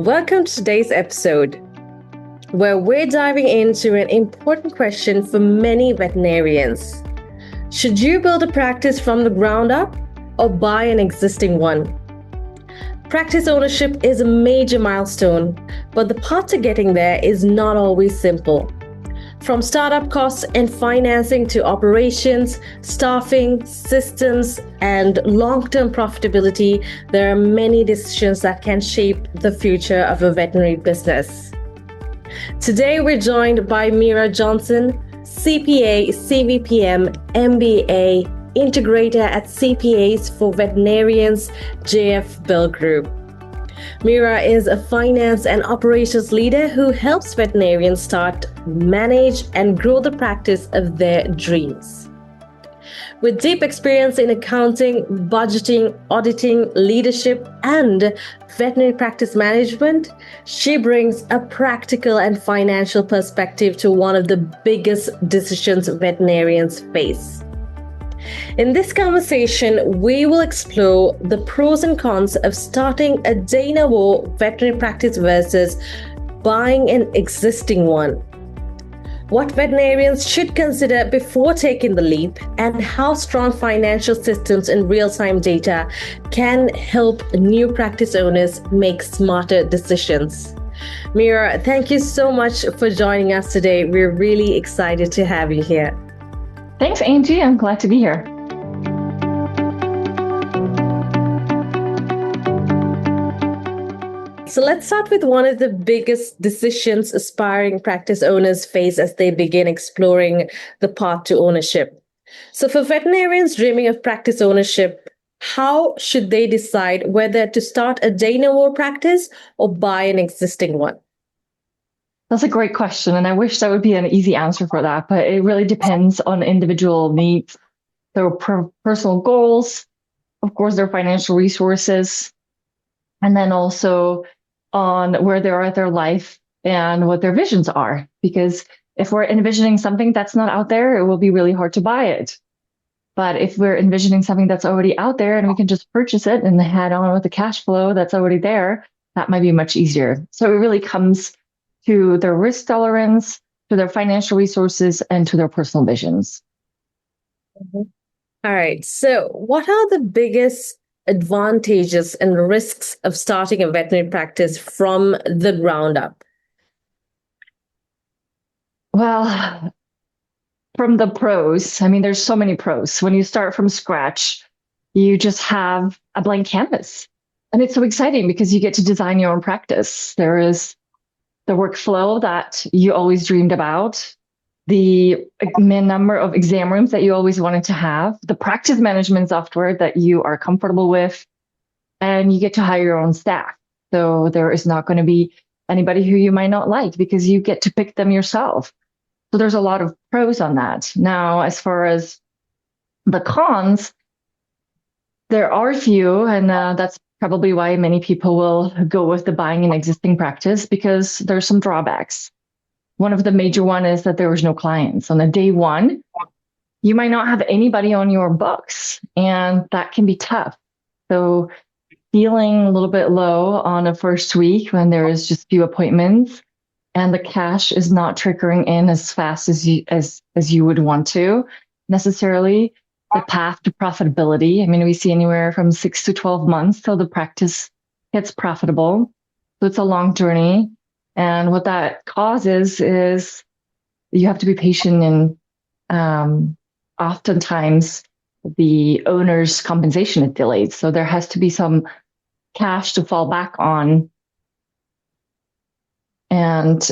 Welcome to today's episode, where we're diving into an important question for many veterinarians. Should you build a practice from the ground up or buy an existing one? Practice ownership is a major milestone, but the path to getting there is not always simple. From startup costs and financing to operations, staffing, systems, and long-term profitability, there are many decisions that can shape the future of a veterinary business. Today, we're joined by Mira Johnson, CPA, CVPM, MBA, Integrator at CPAs for Veterinarians, JF Bell Group. Mira is a finance and operations leader who helps veterinarians start, manage, and grow the practice of their dreams. With deep experience in accounting, budgeting, auditing, leadership, and veterinary practice management, she brings a practical and financial perspective to one of the biggest decisions veterinarians face. In this conversation, we will explore the pros and cons of starting a de novo veterinary practice versus buying an existing one, what veterinarians should consider before taking the leap, and how strong financial systems and real-time data can help new practice owners make smarter decisions. Mira, thank you so much for joining us today. We're really excited to have you here. Thanks, Angie. I'm glad to be here. So let's start with one of the biggest decisions aspiring practice owners face as they begin exploring the path to ownership. So for veterinarians dreaming of practice ownership, how should they decide whether to start a de novo practice or buy an existing one? That's a great question. And I wish that would be an easy answer for that, but it really depends on individual needs, their personal goals, of course, their financial resources, and then also on where they are at their life and what their visions are. Because if we're envisioning something that's not out there, it will be really hard to buy it. But if we're envisioning something that's already out there and we can just purchase it and head on with the cash flow that's already there, that might be much easier. So it really comes to their risk tolerance, to their financial resources, and to their personal visions. Mm-hmm. All right. So what are the biggest advantages and risks of starting a veterinary practice from the ground up? Well, from the pros, there's so many pros. When you start from scratch, you just have a blank canvas. And it's so exciting because you get to design your own practice. There is the workflow that you always dreamed about, the number of exam rooms that you always wanted to have, the practice management software that you are comfortable with, and you get to hire your own staff. So there is not going to be anybody who you might not like because you get to pick them yourself. So there's a lot of pros on that. Now, as far as the cons, there are a few, and that's probably why many people will go with the buying an existing practice, because there's some drawbacks. One of the major one is that there was no clients. On the day one, you might not have anybody on your books, and that can be tough. So feeling a little bit low on a first week when there is just few appointments and the cash is not trickling in as fast as you would want to necessarily. The path to profitability. We see anywhere from 6 to 12 months till the practice gets profitable. So it's a long journey. And what that causes is you have to be patient, and oftentimes the owner's compensation is delayed. So there has to be some cash to fall back on. And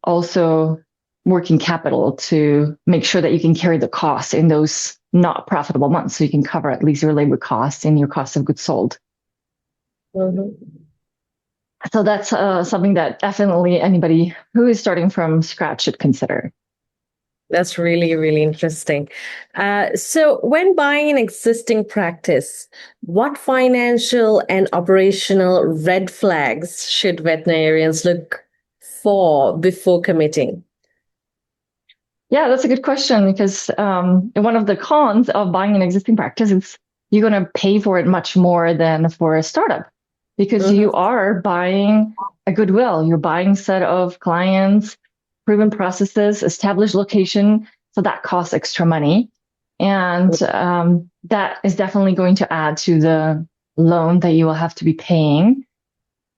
also working capital to make sure that you can carry the costs in those not profitable months, so you can cover at least your labor costs and your cost of goods sold. Mm-hmm. So that's something that definitely anybody who is starting from scratch should consider. That's really, really interesting. So when buying an existing practice, what financial and operational red flags should veterinarians look for before committing? Yeah, that's a good question, because one of the cons of buying an existing practice is you're going to pay for it much more than for a startup, because you are buying a goodwill. You're buying set of clients, proven processes, established location. So that costs extra money. And that is definitely going to add to the loan that you will have to be paying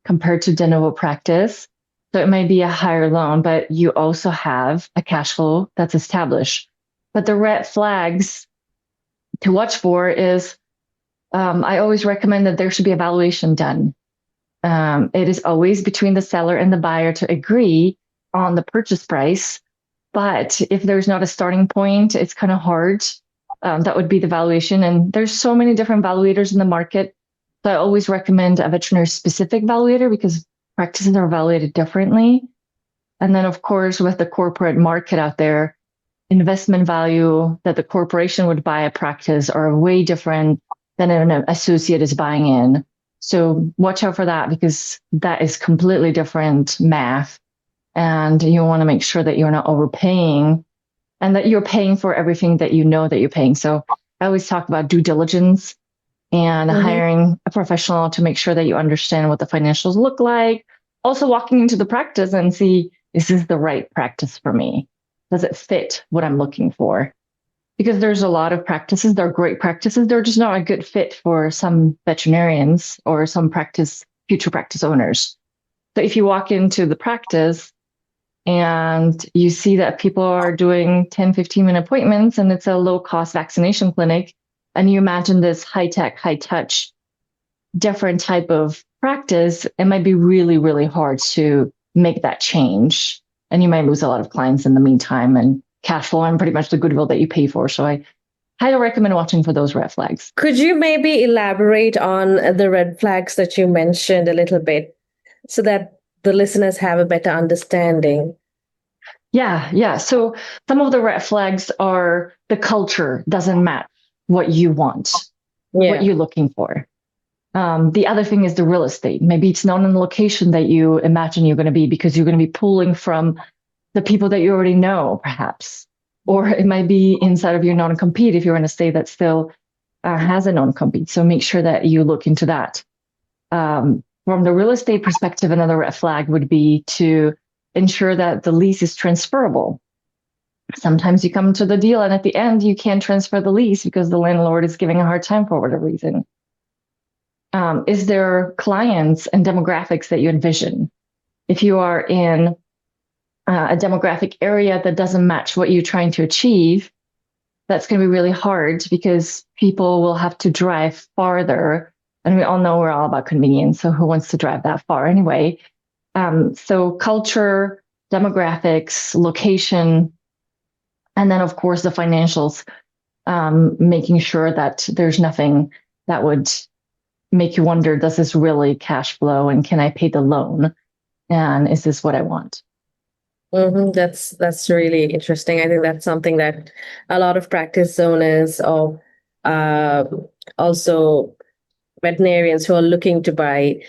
compared to de novo practice. So it may be a higher loan, but you also have a cash flow that's established. But the red flags to watch for is I always recommend that there should be a valuation done. It is always between the seller and the buyer to agree on the purchase price. But if there's not a starting point, it's kind of hard. That would be the valuation. And there's so many different valuators in the market. So I always recommend a veterinary specific valuator because practices are evaluated differently. And then, of course, with the corporate market out there, investment value that the corporation would buy a practice are way different than an associate is buying in. So watch out for that because that is completely different math. And you want to make sure that you're not overpaying and that you're paying for everything that you know that you're paying. So I always talk about due diligence and hiring a professional to make sure that you understand what the financials look like. Also walking into the practice and see, is this the right practice for me? Does it fit what I'm looking for? Because there's a lot of practices, they're great practices. They're just not a good fit for some veterinarians or some future practice owners. So if you walk into the practice and you see that people are doing 10, 15-minute appointments and it's a low-cost vaccination clinic, and you imagine this high-tech, high-touch, different type of practice, it might be really, really hard to make that change. And you might lose a lot of clients in the meantime and cash flow and pretty much the goodwill that you pay for. So I highly recommend watching for those red flags. Could you maybe elaborate on the red flags that you mentioned a little bit so that the listeners have a better understanding? Yeah. So some of the red flags are the culture doesn't match what you want, what you're looking for. The other thing is the real estate. Maybe it's not in the location that you imagine you're going to be because you're going to be pulling from the people that you already know, perhaps. Or it might be inside of your non-compete if you're in a state that still has a non-compete. So make sure that you look into that. From the real estate perspective, another red flag would be to ensure that the lease is transferable. Sometimes you come to the deal and at the end you can't transfer the lease because the landlord is giving a hard time for whatever reason. Is there clients and demographics that you envision? If you are in a demographic area that doesn't match what you're trying to achieve, that's going to be really hard because people will have to drive farther. And we all know we're all about convenience. So who wants to drive that far anyway? So culture, demographics, location, and then, of course, the financials, making sure that there's nothing that would make you wonder, does this really cash flow and can I pay the loan? And is this what I want? That's really interesting. I think that's something that a lot of practice owners or also veterinarians who are looking to buy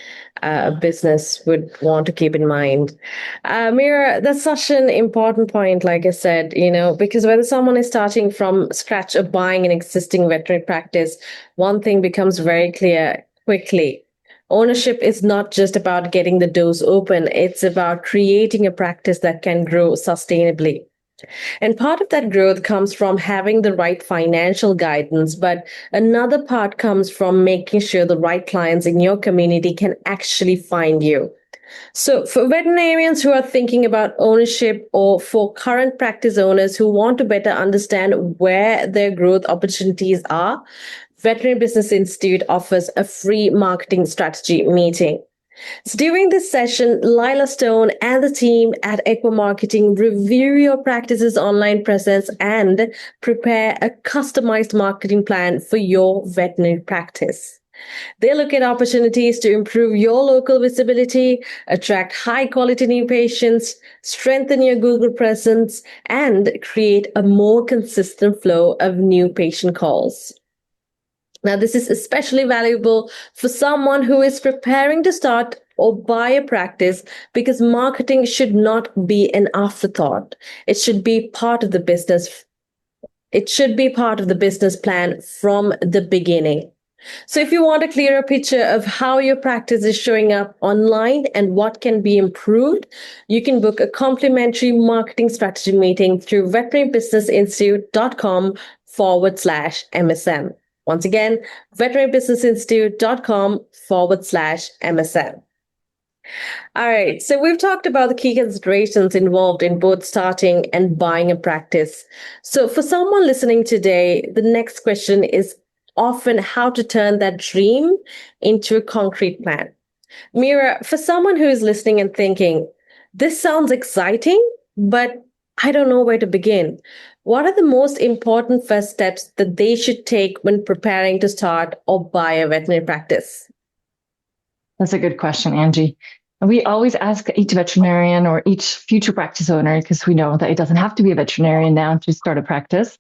a business would want to keep in mind. Mira, that's such an important point, like I said, because whether someone is starting from scratch or buying an existing veterinary practice, one thing becomes very clear quickly. Ownership is not just about getting the doors open, it's about creating a practice that can grow sustainably. And part of that growth comes from having the right financial guidance, but another part comes from making sure the right clients in your community can actually find you. So for veterinarians who are thinking about ownership or for current practice owners who want to better understand where their growth opportunities are, Veterinary Business Institute offers a free marketing strategy meeting. So during this session, Lila Stone and the team at Equa Marketing review your practice's online presence and prepare a customized marketing plan for your veterinary practice. They look at opportunities to improve your local visibility, attract high-quality new patients, strengthen your Google presence, and create a more consistent flow of new patient calls. Now, this is especially valuable for someone who is preparing to start or buy a practice because marketing should not be an afterthought. It should be part of the business. It should be part of the business plan from the beginning. So, if you want a clearer picture of how your practice is showing up online and what can be improved, you can book a complimentary marketing strategy meeting through veterinarybusinessinstitute.com/MSM. Once again, veterinarybusinessinstitute.com/MSM. All right. So we've talked about the key considerations involved in both starting and buying a practice. So for someone listening today, the next question is often how to turn that dream into a concrete plan. Mira, for someone who is listening and thinking, this sounds exciting, but I don't know where to begin. What are the most important first steps that they should take when preparing to start or buy a veterinary practice? That's a good question, Angie. We always ask each veterinarian or each future practice owner, because we know that it doesn't have to be a veterinarian now to start a practice.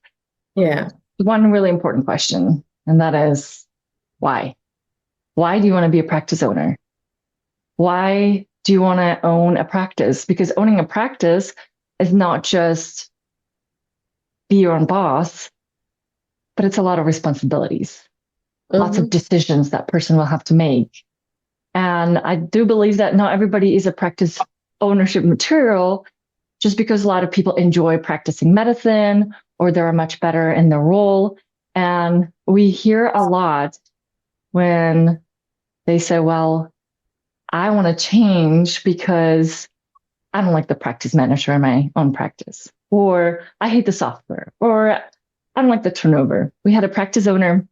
Yeah. One really important question, and that is why? Why do you want to be a practice owner? Why do you want to own a practice? Because owning a practice is not just be your own boss, but it's a lot of responsibilities, lots of decisions that person will have to make. And I do believe that not everybody is a practice ownership material just because a lot of people enjoy practicing medicine or they're much better in their role. And we hear a lot when they say, well, I want to change because I don't like the practice manager in my own practice, or I hate the software, or I don't like the turnover. We had a practice owner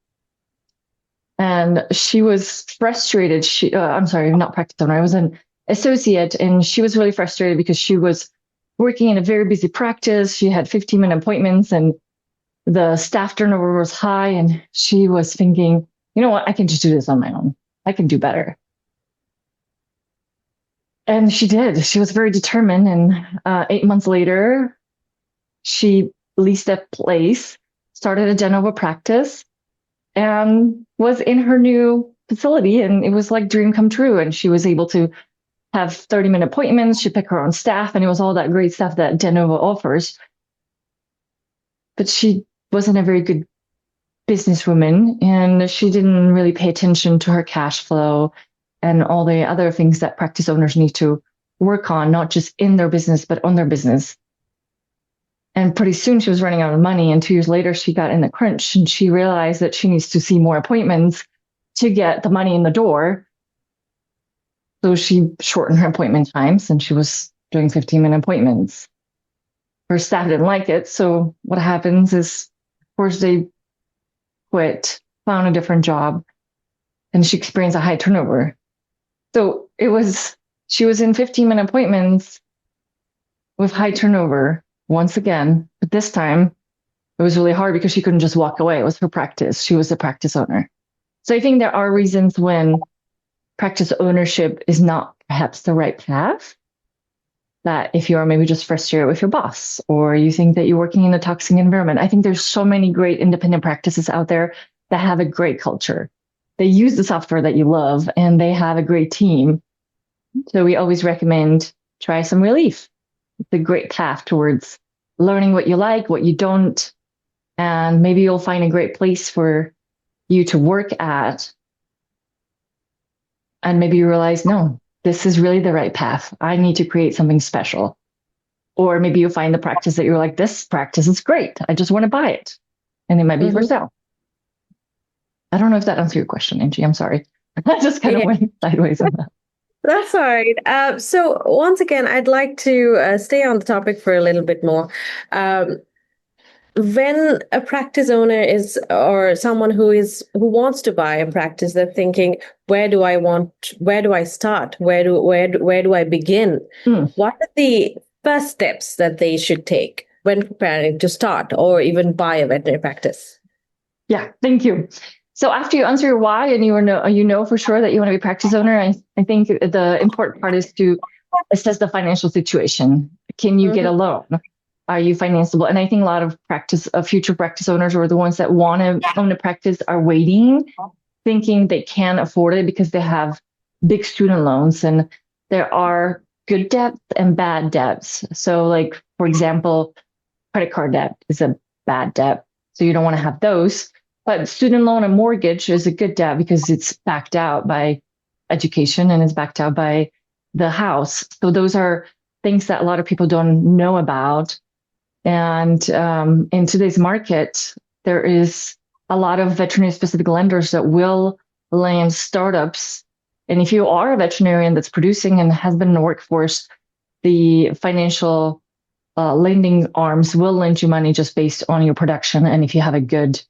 and she was frustrated. I'm sorry, not practice owner. I was an associate, and she was really frustrated because she was working in a very busy practice. She had 15-minute appointments and the staff turnover was high. And she was thinking, you know what? I can just do this on my own. I can do better. And she did. She was very determined. And 8 months later, she leased a place, started a de novo practice, and was in her new facility. And it was like dream come true. And she was able to have 30-minute appointments. She picked her own staff, and it was all that great stuff that de novo offers. But she wasn't a very good businesswoman, and she didn't really pay attention to her cash flow and all the other things that practice owners need to work on, not just in their business, but on their business. And pretty soon she was running out of money. And 2 years later, she got in the crunch and she realized that she needs to see more appointments to get the money in the door. So she shortened her appointment times and she was doing 15-minute appointments. Her staff didn't like it. So what happens is, of course, they quit, found a different job, and she experienced a high turnover. So she was in 15-minute appointments with high turnover once again, but this time it was really hard because she couldn't just walk away. It was her practice. She was a practice owner. So I think there are reasons when practice ownership is not perhaps the right path. That if you're maybe just frustrated with your boss, or you think that you're working in a toxic environment. I think there's so many great independent practices out there that have a great culture. They use the software that you love and they have a great team. So we always recommend try some relief. It's a great path towards learning what you like, what you don't, and maybe you'll find a great place for you to work at. And maybe you realize, no, this is really the right path. I need to create something special. Or maybe you find the practice that you're like, this practice is great. I just want to buy it. And it might be for sale. I don't know if that answered your question, Angie. I'm sorry. I just kind of went sideways on that. That's all right. So once again, I'd like to stay on the topic for a little bit more. When a practice owner is, or someone who wants to buy a practice, they're thinking, where do I start? Where do I begin? What are the first steps that they should take when preparing to start or even buy a veterinary practice? Yeah, thank you. So after you answer your why and you know for sure that you want to be a practice owner, I think the important part is to assess the financial situation. Can you get a loan? Are you financeable? And I think a lot of future practice owners, or the ones that want to own a practice, are waiting, thinking they can afford it because they have big student loans, and there are good debts and bad debts. So like, for example, credit card debt is a bad debt. So you don't want to have those. But student loan and mortgage is a good debt because it's backed out by education and is backed out by the house. So those are things that a lot of people don't know about. And in today's market, there is a lot of veterinary specific lenders that will lend startups. And if you are a veterinarian that's producing and has been in the workforce, the financial lending arms will lend you money just based on your production. And if you have a good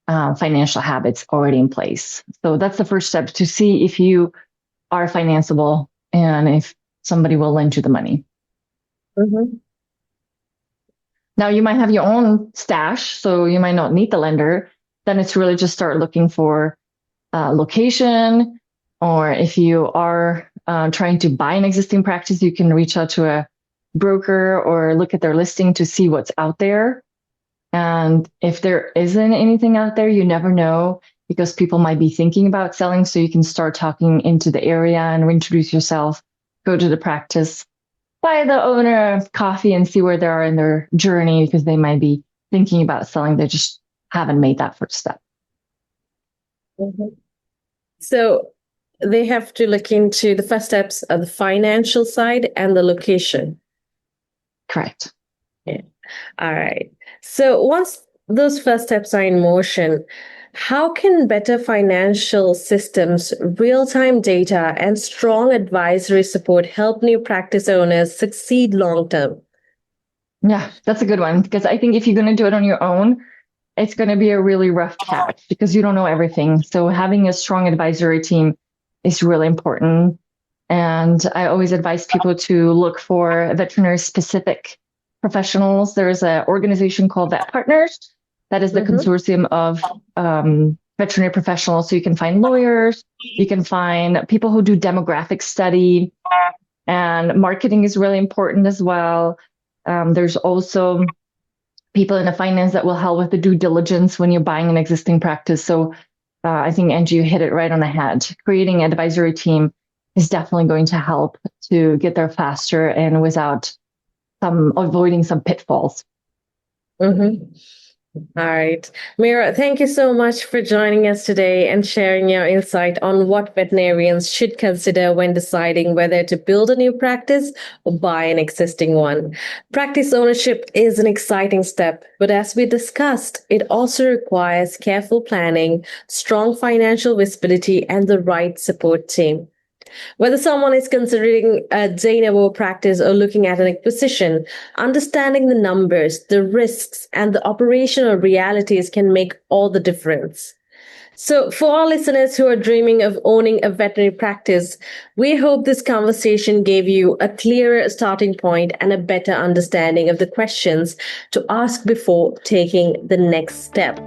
financial habits already in place. So that's the first step, to see if you are financeable and if somebody will lend you the money. Mm-hmm. Now you might have your own stash, so you might not need the lender. Then it's really just start looking for location, or if you are trying to buy an existing practice, you can reach out to a broker or look at their listing to see what's out there. And if there isn't anything out there, you never know, because people might be thinking about selling. So you can start talking into the area and introduce yourself, go to the practice, buy the owner of coffee and see where they are in their journey, because they might be thinking about selling. They just haven't made that first step. Mm-hmm. So they have to look into the first steps of the financial side and the location. Correct. Yeah. All right. So once those first steps are in motion, how can better financial systems, real-time data, and strong advisory support help new practice owners succeed long-term? Yeah, that's a good one, because I think if you're going to do it on your own, it's going to be a really rough patch because you don't know everything. So having a strong advisory team is really important. And I always advise people to look for veterinary specific professionals. There's an organization called Vet Partners. That is the consortium of veterinary professionals. So you can find lawyers, you can find people who do demographic study, and marketing is really important as well. There's also people in the finance that will help with the due diligence when you're buying an existing practice. So I think, Angie, you hit it right on the head. Creating an advisory team is definitely going to help to get there faster and without avoiding some pitfalls. Mm-hmm. All right. Mira, thank you so much for joining us today and sharing your insight on what veterinarians should consider when deciding whether to build a new practice or buy an existing one. Practice ownership is an exciting step, but as we discussed, it also requires careful planning, strong financial visibility, and the right support team. Whether someone is considering a de novo practice or looking at an acquisition, understanding the numbers, the risks, and the operational realities can make all the difference. So, for our listeners who are dreaming of owning a veterinary practice, we hope this conversation gave you a clearer starting point and a better understanding of the questions to ask before taking the next step.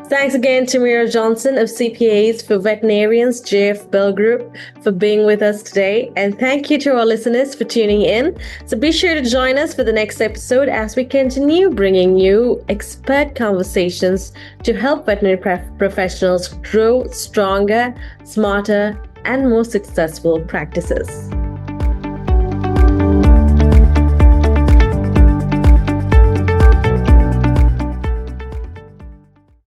Thanks again to Mira Johnson of CPAs for Veterinarians JF Bell Group for being with us today. And thank you to our listeners for tuning in. So be sure to join us for the next episode as we continue bringing you expert conversations to help veterinary professionals grow stronger, smarter, and more successful practices.